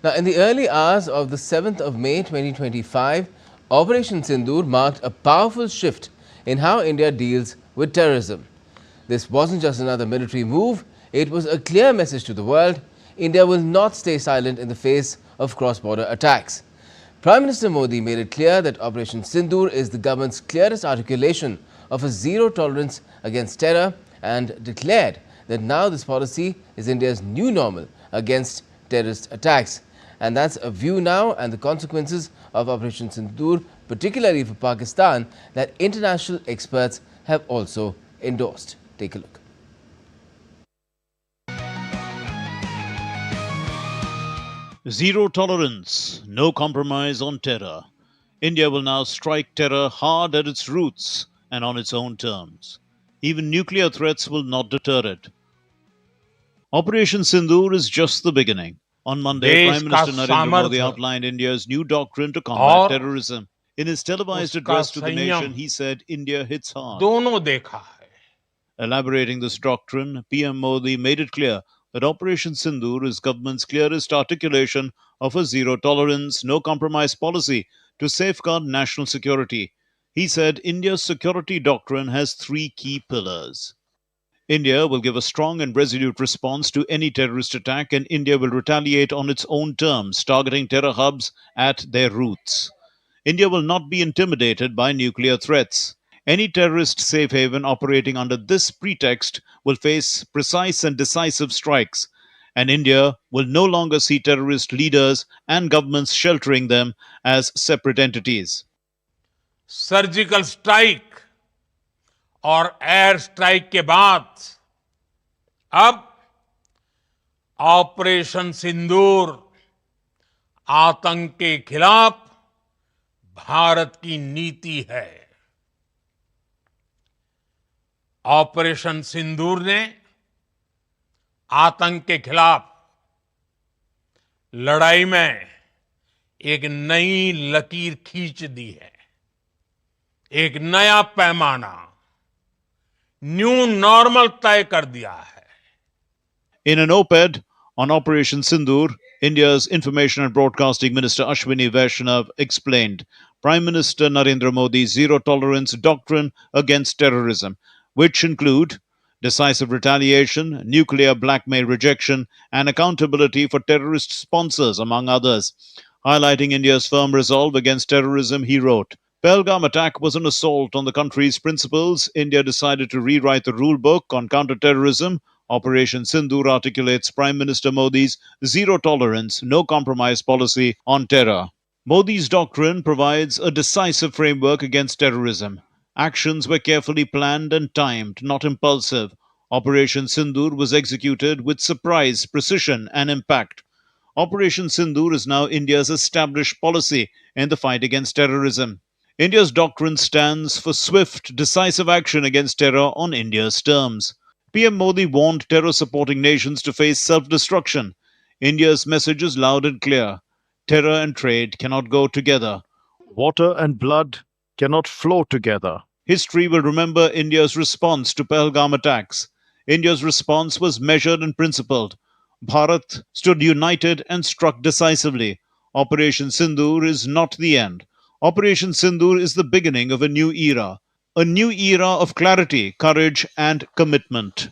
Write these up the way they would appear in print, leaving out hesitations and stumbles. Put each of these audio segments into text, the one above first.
Now, in the early hours of the 7th of May 2025, Operation Sindoor marked a powerful shift in how India deals with terrorism. This wasn't just another military move, it was a clear message to the world: India will not stay silent in the face of cross-border attacks. Prime Minister Modi made it clear that Operation Sindoor is the government's clearest articulation of a zero tolerance against terror and declared that now this policy is India's new normal against terrorist attacks. And that's a view now and the consequences of Operation Sindoor, particularly for Pakistan, that international experts have also endorsed. Take a look. Zero tolerance, no compromise on terror. India will now strike terror hard at its roots and on its own terms. Even nuclear threats will not deter it. Operation Sindoor is just the beginning. On Monday, Prime Minister Narendra Modi outlined India's new doctrine to combat terrorism. In his televised address to the nation, he said India hits hard. Elaborating this doctrine, PM Modi made it clear that Operation Sindoor is government's clearest articulation of a zero-tolerance, no-compromise policy to safeguard national security. He said India's security doctrine has three key pillars. India will give a strong and resolute response to any terrorist attack, and India will retaliate on its own terms, targeting terror hubs at their roots. India will not be intimidated by nuclear threats. Any terrorist safe haven operating under this pretext will face precise and decisive strikes, and India will no longer see terrorist leaders and governments sheltering them as separate entities. Surgical strike और air strike के बाद अब operation सिंदूर आतंक के खिलाफ भारत की नीति है। ऑपरेशन सिंदूर ने आतंक के खिलाफ लड़ाई में एक नई लकीर खींच दी है, एक नया पैमाना, न्यू नॉर्मल तय कर दिया है। In an op-ed on Operation Sindoor, India's Information and Broadcasting Minister Ashwini Vaishnav explained Prime Minister Narendra Modi's zero-tolerance doctrine against terrorism, which include decisive retaliation, nuclear blackmail rejection, and accountability for terrorist sponsors, among others. Highlighting India's firm resolve against terrorism, he wrote, Pahalgam attack was an assault on the country's principles. India decided to rewrite the rule book on counter-terrorism. Operation Sindoor articulates Prime Minister Modi's zero-tolerance, no-compromise policy on terror. Modi's doctrine provides a decisive framework against terrorism. Actions were carefully planned and timed, not impulsive. Operation Sindoor was executed with surprise, precision, and impact. Operation Sindoor is now India's established policy in the fight against terrorism. India's doctrine stands for swift, decisive action against terror on India's terms. PM Modi warned terror-supporting nations to face self-destruction. India's message is loud and clear. Terror and trade cannot go together. Water and blood cannot flow together. History will remember India's response to Pahalgam attacks. India's response was measured and principled. Bharat stood united and struck decisively. Operation Sindoor is not the end. Operation Sindoor is the beginning of a new era of clarity, courage, and commitment.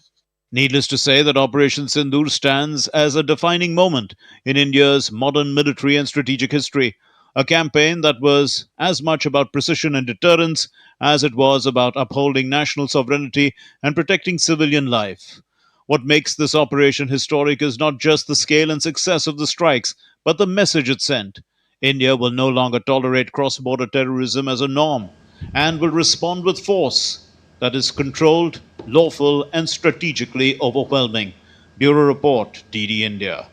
Needless to say that Operation Sindoor stands as a defining moment in India's modern military and strategic history, a campaign that was as much about precision and deterrence as it was about upholding national sovereignty and protecting civilian life. What makes this operation historic is not just the scale and success of the strikes, but the message it sent. India will no longer tolerate cross-border terrorism as a norm and will respond with force that is controlled, lawful, and strategically overwhelming. Bureau Report, DD India.